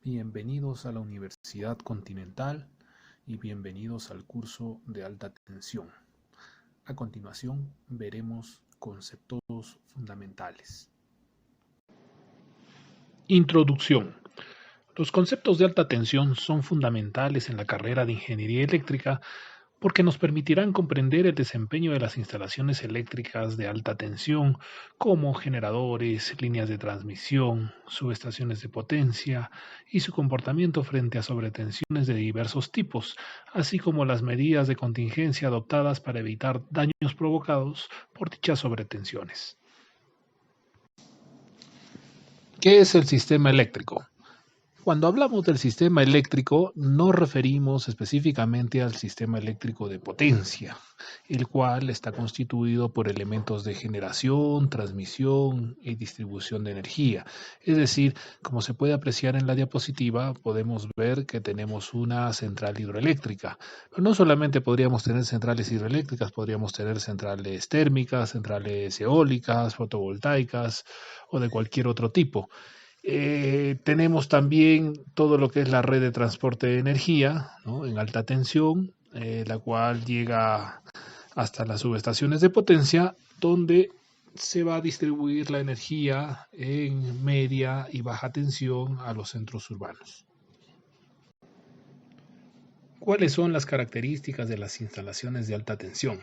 Bienvenidos a la Universidad Continental y bienvenidos al curso de alta tensión. A continuación veremos conceptos fundamentales. Introducción. Los conceptos de alta tensión son fundamentales en la carrera de Ingeniería Eléctrica porque nos permitirán comprender el desempeño de las instalaciones eléctricas de alta tensión, como generadores, líneas de transmisión, subestaciones de potencia y su comportamiento frente a sobretensiones de diversos tipos, así como las medidas de contingencia adoptadas para evitar daños provocados por dichas sobretensiones. ¿Qué es el sistema eléctrico? Cuando hablamos del sistema eléctrico, nos referimos específicamente al sistema eléctrico de potencia, el cual está constituido por elementos de generación, transmisión y distribución de energía. Es decir, como se puede apreciar en la diapositiva, podemos ver que tenemos una central hidroeléctrica. Pero no solamente podríamos tener centrales hidroeléctricas, podríamos tener centrales térmicas, centrales eólicas, fotovoltaicas o de cualquier otro tipo. Tenemos también todo lo que es la red de transporte de energía, ¿no?, en alta tensión, la cual llega hasta las subestaciones de potencia, donde se va a distribuir la energía en media y baja tensión a los centros urbanos. ¿Cuáles son las características de las instalaciones de alta tensión?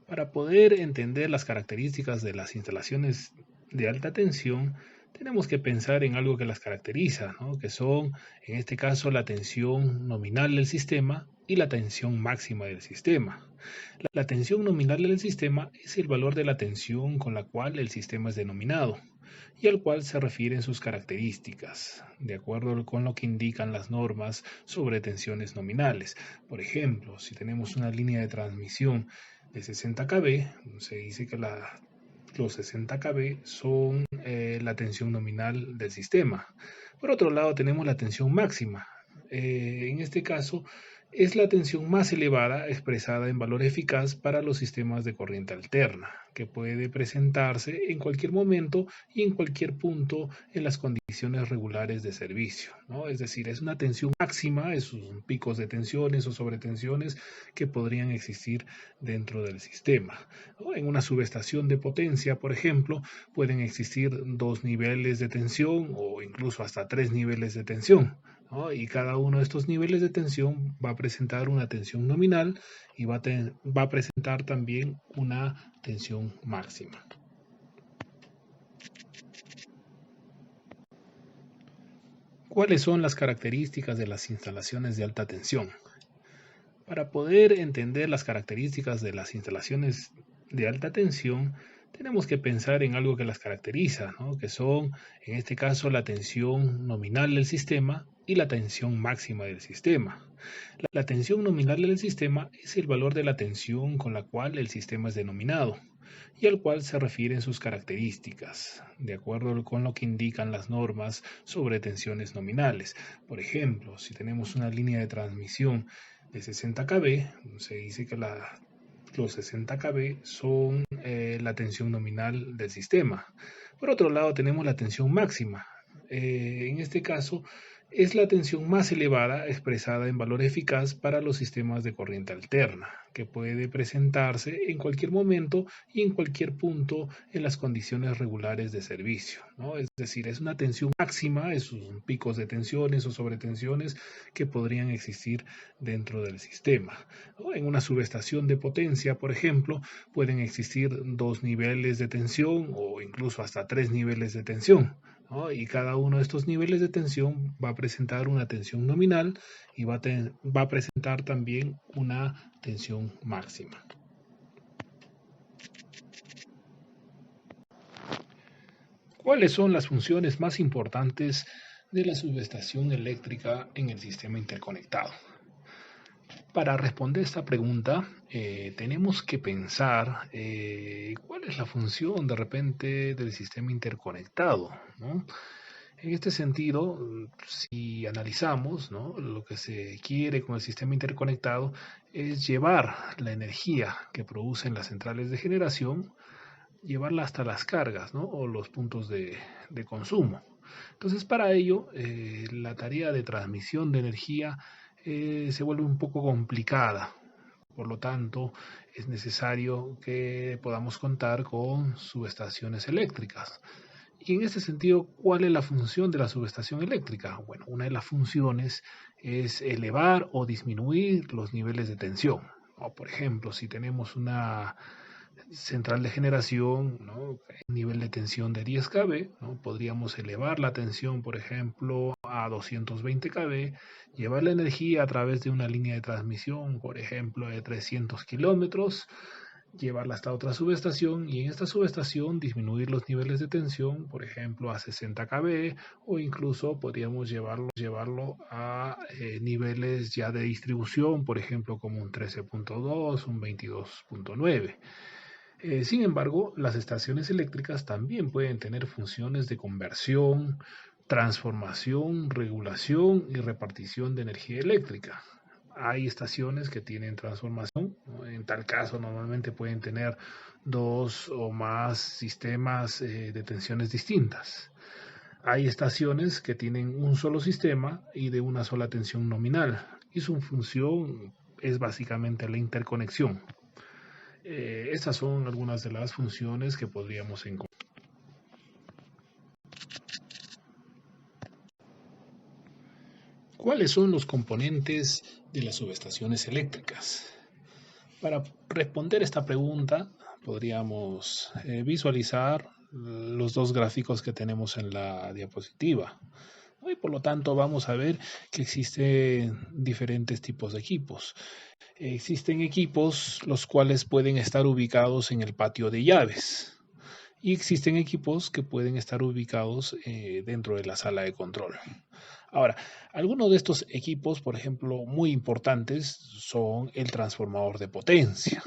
Para poder entender las características de las instalaciones de alta tensión, tenemos que pensar en algo que las caracteriza, ¿no?, que son, en este caso, la tensión nominal del sistema y la tensión máxima del sistema. La tensión nominal del sistema es el valor de la tensión con la cual el sistema es denominado y al cual se refieren sus características, de acuerdo con lo que indican las normas sobre tensiones nominales. Por ejemplo, si tenemos una línea de transmisión de 60 kV, se dice que los 60 kV son la tensión nominal del sistema. Por otro lado, tenemos la tensión máxima. En este caso, es la tensión más elevada expresada en valor eficaz para los sistemas de corriente alterna, que puede presentarse en cualquier momento y en cualquier punto en las condiciones regulares de servicio, ¿no? Es decir, es una tensión máxima, esos picos de tensiones o sobretensiones que podrían existir dentro del sistema, ¿no? En una subestación de potencia, por ejemplo, pueden existir 2 niveles de tensión o incluso hasta 3 niveles de tensión, ¿no? Y cada uno de estos niveles de tensión va a presentar una tensión nominal y va a presentar también una tensión máxima. ¿Cuáles son las características de las instalaciones de alta tensión? Para poder entender las características de las instalaciones de alta tensión, tenemos que pensar en algo que las caracteriza, ¿no?, que son, en este caso, la tensión nominal del sistema y la tensión máxima del sistema. La tensión nominal del sistema es el valor de la tensión con la cual el sistema es denominado y al cual se refieren sus características, de acuerdo con lo que indican las normas sobre tensiones nominales. Por ejemplo, si tenemos una línea de transmisión de 60 kV, se dice que los 60 kV son la tensión nominal del sistema. Por otro lado, tenemos la tensión máxima. En este caso, es la tensión más elevada expresada en valor eficaz para los sistemas de corriente alterna, que puede presentarse en cualquier momento y en cualquier punto en las condiciones regulares de servicio, ¿no? Es decir, es una tensión máxima, esos picos de tensiones o sobretensiones que podrían existir dentro del sistema, ¿no? En una subestación de potencia, por ejemplo, pueden existir 2 niveles de tensión o incluso hasta 3 niveles de tensión, ¿no? Y cada uno de estos niveles de tensión va a presentar una tensión nominal y va a presentar también una tensión máxima. ¿Cuáles son las funciones más importantes de la subestación eléctrica en el sistema interconectado? Para responder esta pregunta, tenemos que pensar cuál es la función de repente del sistema interconectado, ¿no? En este sentido, si analizamos, ¿no?, lo que se quiere con el sistema interconectado es llevar la energía que producen las centrales de generación, llevarla hasta las cargas, ¿no?, o los puntos de consumo. Entonces, para ello, la tarea de transmisión de energía se vuelve un poco complicada. Por lo tanto, es necesario que podamos contar con subestaciones eléctricas. Y en este sentido, ¿cuál es la función de la subestación eléctrica? Bueno, una de las funciones es elevar o disminuir los niveles de tensión. O, por ejemplo, si tenemos una central de generación, ¿no? Nivel de tensión de 10 kV, ¿no? Podríamos elevar la tensión, por ejemplo, a 220 kV, llevar la energía a través de una línea de transmisión, por ejemplo, de 300 kilómetros, llevarla hasta otra subestación y en esta subestación disminuir los niveles de tensión, por ejemplo, a 60 kV o incluso podríamos llevarlo a niveles ya de distribución, por ejemplo, como un 13.2, un 22.9. Sin embargo, las estaciones eléctricas también pueden tener funciones de conversión, transformación, regulación y repartición de energía eléctrica. Hay estaciones que tienen transformación, ¿no? En tal caso normalmente pueden tener dos o más sistemas de tensiones distintas. Hay estaciones que tienen un solo sistema y de una sola tensión nominal y su función es básicamente la interconexión. Estas son algunas de las funciones que podríamos encontrar. ¿Cuáles son los componentes de las subestaciones eléctricas? Para responder esta pregunta, podríamos visualizar los dos gráficos que tenemos en la diapositiva. Y por lo tanto vamos a ver que existen diferentes tipos de equipos. Existen equipos los cuales pueden estar ubicados en el patio de llaves. Y existen equipos que pueden estar ubicados dentro de la sala de control. Ahora, algunos de estos equipos, por ejemplo, muy importantes, son el transformador de potencia.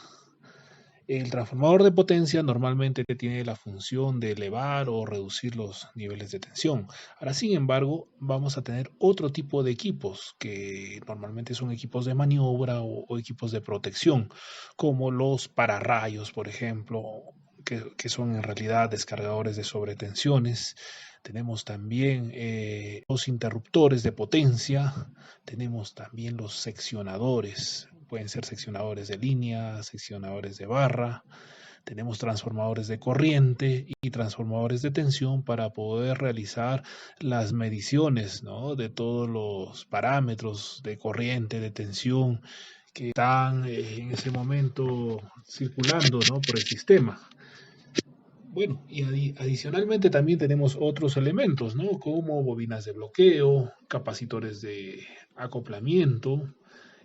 El transformador de potencia normalmente tiene la función de elevar o reducir los niveles de tensión. Ahora, sin embargo, vamos a tener otro tipo de equipos que normalmente son equipos de maniobra o equipos de protección, como los pararrayos, por ejemplo, que son en realidad descargadores de sobretensiones. Tenemos también los interruptores de potencia, tenemos también los seccionadores, pueden ser seccionadores de línea, seccionadores de barra, tenemos transformadores de corriente y transformadores de tensión para poder realizar las mediciones, ¿no? De todos los parámetros de corriente, de tensión que están en ese momento circulando, ¿no? Por el sistema. Bueno, y adicionalmente también tenemos otros elementos, ¿no? Como bobinas de bloqueo, capacitores de acoplamiento,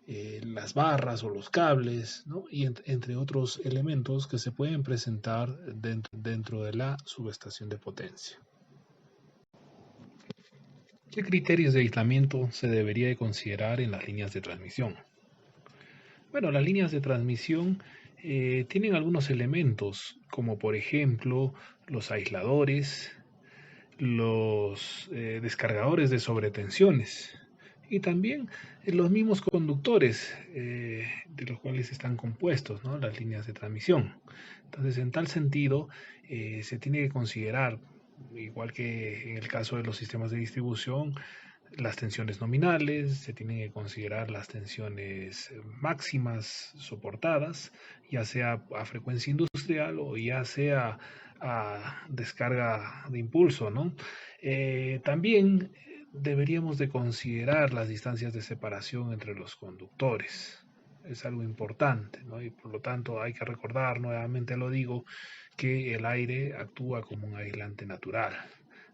las barras o los cables, ¿no? Y entre otros elementos que se pueden presentar dentro de la subestación de potencia. ¿Qué criterios de aislamiento se debería de considerar en las líneas de transmisión? Bueno, las líneas de transmisión tienen algunos elementos, como por ejemplo los aisladores, los descargadores de sobretensiones y también los mismos conductores de los cuales están compuestos, ¿no? Las líneas de transmisión. Entonces, en tal sentido, se tiene que considerar, igual que en el caso de los sistemas de distribución, las tensiones nominales, se tienen que considerar las tensiones máximas soportadas, ya sea a frecuencia industrial o ya sea a descarga de impulso, ¿no? También deberíamos de considerar las distancias de separación entre los conductores. Es algo importante, ¿no? Y por lo tanto hay que recordar, nuevamente lo digo, que el aire actúa como un aislante natural.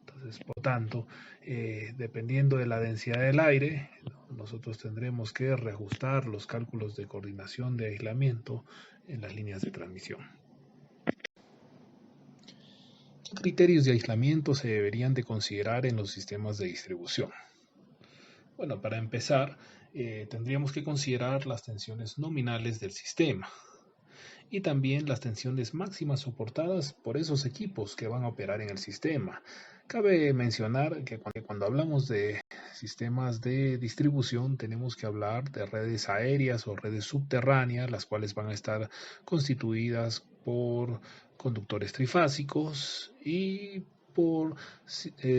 Entonces, por tanto, dependiendo de la densidad del aire, nosotros tendremos que reajustar los cálculos de coordinación de aislamiento en las líneas de transmisión. ¿Qué criterios de aislamiento se deberían de considerar en los sistemas de distribución? Bueno, para empezar, tendríamos que considerar las tensiones nominales del sistema y también las tensiones máximas soportadas por esos equipos que van a operar en el sistema. Cabe mencionar que cuando hablamos de sistemas de distribución tenemos que hablar de redes aéreas o redes subterráneas, las cuales van a estar constituidas por conductores trifásicos y por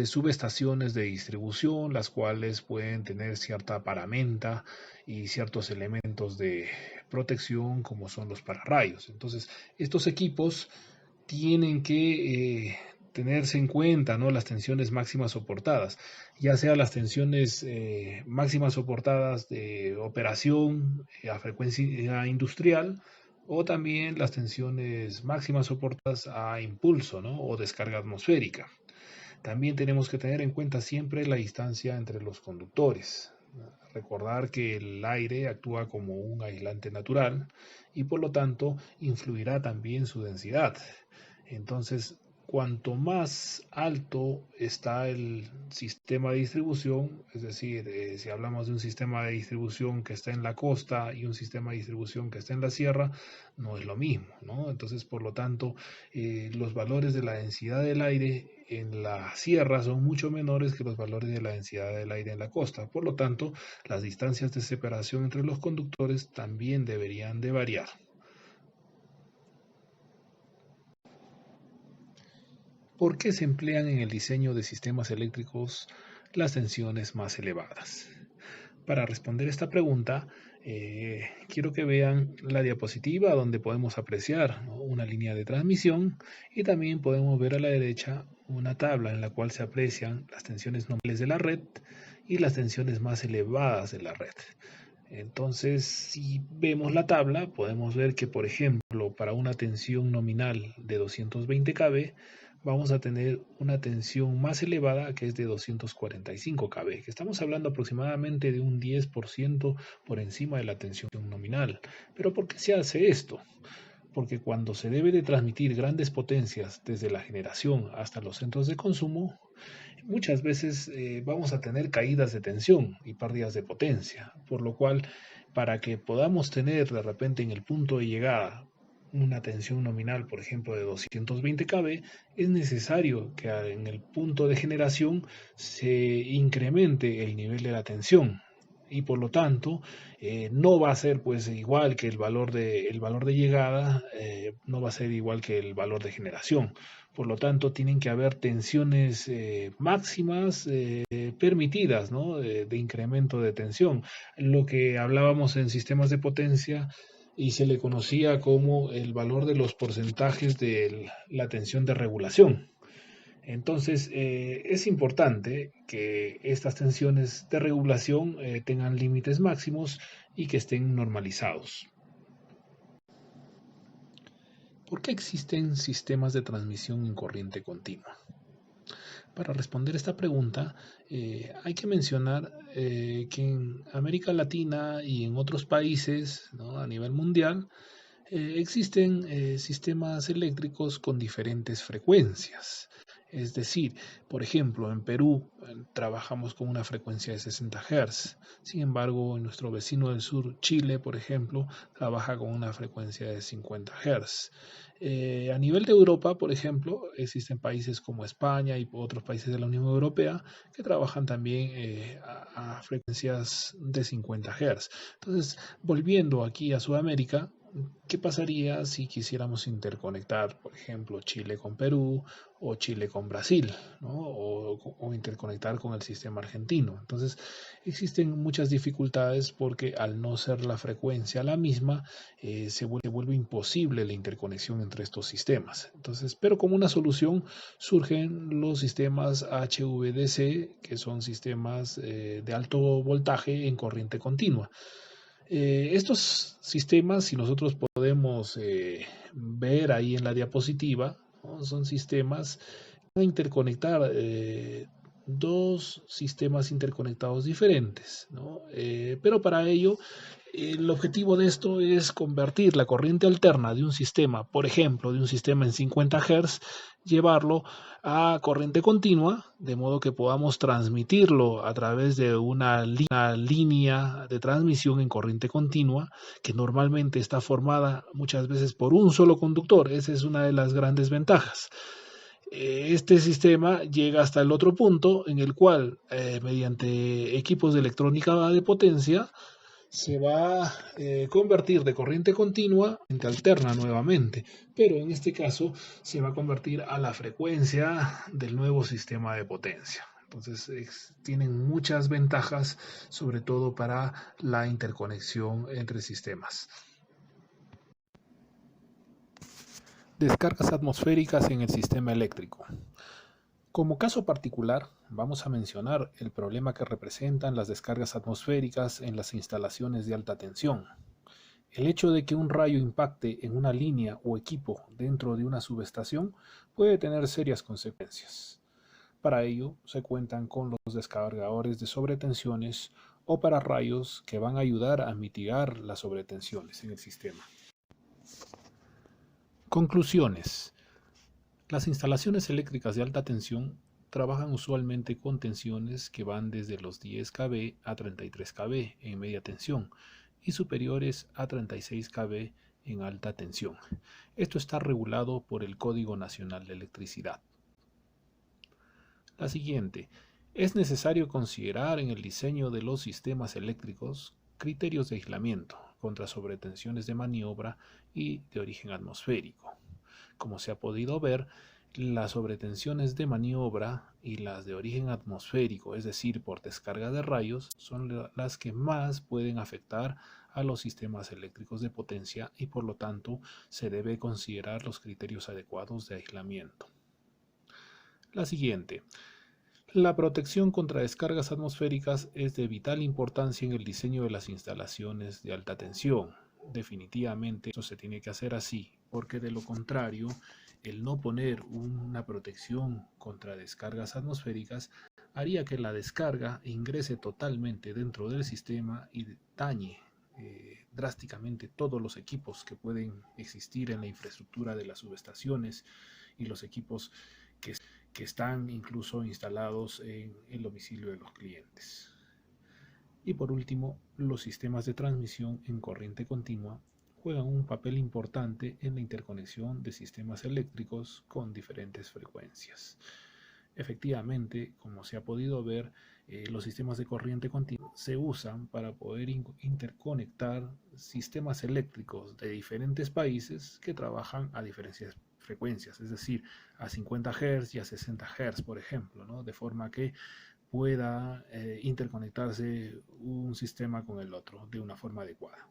subestaciones de distribución, las cuales pueden tener cierta paramenta y ciertos elementos de protección como son los pararrayos. Entonces, estos equipos tienen que tenerse en cuenta, ¿no?, las tensiones máximas soportadas, ya sea las tensiones máximas soportadas de operación a frecuencia industrial o también las tensiones máximas soportadas a impulso, ¿no?, o descarga atmosférica. También tenemos que tener en cuenta siempre la distancia entre los conductores. Recordar que el aire actúa como un aislante natural y por lo tanto influirá también su densidad. Entonces, cuanto más alto está el sistema de distribución, es decir, si hablamos de un sistema de distribución que está en la costa y un sistema de distribución que está en la sierra, no es lo mismo, ¿no? Entonces, por lo tanto, los valores de la densidad del aire en la sierra son mucho menores que los valores de la densidad del aire en la costa. Por lo tanto, las distancias de separación entre los conductores también deberían de variar. ¿Por qué se emplean en el diseño de sistemas eléctricos las tensiones más elevadas? Para responder esta pregunta, quiero que vean la diapositiva donde podemos apreciar, ¿no?, una línea de transmisión y también podemos ver a la derecha una tabla en la cual se aprecian las tensiones nominales de la red y las tensiones más elevadas de la red. Entonces, si vemos la tabla, podemos ver que, por ejemplo, para una tensión nominal de 220 kV, vamos a tener una tensión más elevada que es de 245 kV, que estamos hablando aproximadamente de un 10% por encima de la tensión nominal. ¿Pero por qué se hace esto? Porque cuando se debe de transmitir grandes potencias desde la generación hasta los centros de consumo, muchas veces vamos a tener caídas de tensión y pérdidas de potencia, por lo cual para que podamos tener de repente en el punto de llegada una tensión nominal, por ejemplo, de 220 kV, es necesario que en el punto de generación se incremente el nivel de la tensión y por lo tanto no va a ser pues igual que el valor de llegada, no va a ser igual que el valor de generación. Por lo tanto, tienen que haber tensiones máximas permitidas, ¿no?, de incremento de tensión. Lo que hablábamos en sistemas de potencia y se le conocía como el valor de los porcentajes de la tensión de regulación. Entonces, es importante que estas tensiones de regulación tengan límites máximos y que estén normalizados. ¿Por qué existen sistemas de transmisión en corriente continua? Para responder esta pregunta, hay que mencionar que en América Latina y en otros países, ¿no?, a nivel mundial, existen sistemas eléctricos con diferentes frecuencias. Es decir, por ejemplo, en Perú trabajamos con una frecuencia de 60 Hz. Sin embargo, en nuestro vecino del sur, Chile, por ejemplo, trabaja con una frecuencia de 50 Hz. A nivel de Europa, por ejemplo, existen países como España y otros países de la Unión Europea que trabajan también a frecuencias de 50 Hz. Entonces, volviendo aquí a Sudamérica, ¿qué pasaría si quisiéramos interconectar, por ejemplo, Chile con Perú o Chile con Brasil, ¿no?, o interconectar con el sistema argentino? Entonces, existen muchas dificultades porque al no ser la frecuencia la misma, se vuelve imposible la interconexión entre estos sistemas. Entonces, pero como una solución surgen los sistemas HVDC, que son sistemas de alto voltaje en corriente continua. Estos sistemas, si nosotros podemos ver ahí en la diapositiva, ¿no?, son sistemas que van a interconectar dos sistemas interconectados diferentes, ¿no? Pero para ello, el objetivo de esto es convertir la corriente alterna de un sistema, por ejemplo, de un sistema en 50 Hz, llevarlo a corriente continua, de modo que podamos transmitirlo a través de una línea de transmisión en corriente continua, que normalmente está formada muchas veces por un solo conductor. Esa es una de las grandes ventajas. Este sistema llega hasta el otro punto en el cual, mediante equipos de electrónica de potencia, se va a convertir de corriente continua en alterna nuevamente, pero en este caso se va a convertir a la frecuencia del nuevo sistema de potencia. Entonces tienen muchas ventajas, sobre todo para la interconexión entre sistemas. Descargas atmosféricas en el sistema eléctrico. Como caso particular, vamos a mencionar el problema que representan las descargas atmosféricas en las instalaciones de alta tensión. El hecho de que un rayo impacte en una línea o equipo dentro de una subestación puede tener serias consecuencias. Para ello, se cuentan con los descargadores de sobretensiones o pararrayos que van a ayudar a mitigar las sobretensiones en el sistema. Conclusiones. Las instalaciones eléctricas de alta tensión trabajan usualmente con tensiones que van desde los 10 kV a 33 kV en media tensión y superiores a 36 kV en alta tensión. Esto está regulado por el Código Nacional de Electricidad. La siguiente. Es necesario considerar en el diseño de los sistemas eléctricos criterios de aislamiento contra sobretensiones de maniobra y de origen atmosférico. Como se ha podido ver, las sobretensiones de maniobra y las de origen atmosférico, es decir, por descarga de rayos, son las que más pueden afectar a los sistemas eléctricos de potencia y por lo tanto se debe considerar los criterios adecuados de aislamiento. La siguiente. La protección contra descargas atmosféricas es de vital importancia en el diseño de las instalaciones de alta tensión. Definitivamente eso se tiene que hacer así, porque de lo contrario, el no poner una protección contra descargas atmosféricas haría que la descarga ingrese totalmente dentro del sistema y dañe drásticamente todos los equipos que pueden existir en la infraestructura de las subestaciones y los equipos que están incluso instalados en el domicilio de los clientes. Y por último, los sistemas de transmisión en corriente continua juegan un papel importante en la interconexión de sistemas eléctricos con diferentes frecuencias. Efectivamente, como se ha podido ver, los sistemas de corriente continua se usan para poder interconectar sistemas eléctricos de diferentes países que trabajan a diferentes frecuencias, es decir, a 50 Hz y a 60 Hz, por ejemplo, ¿no? De forma que pueda interconectarse un sistema con el otro de una forma adecuada.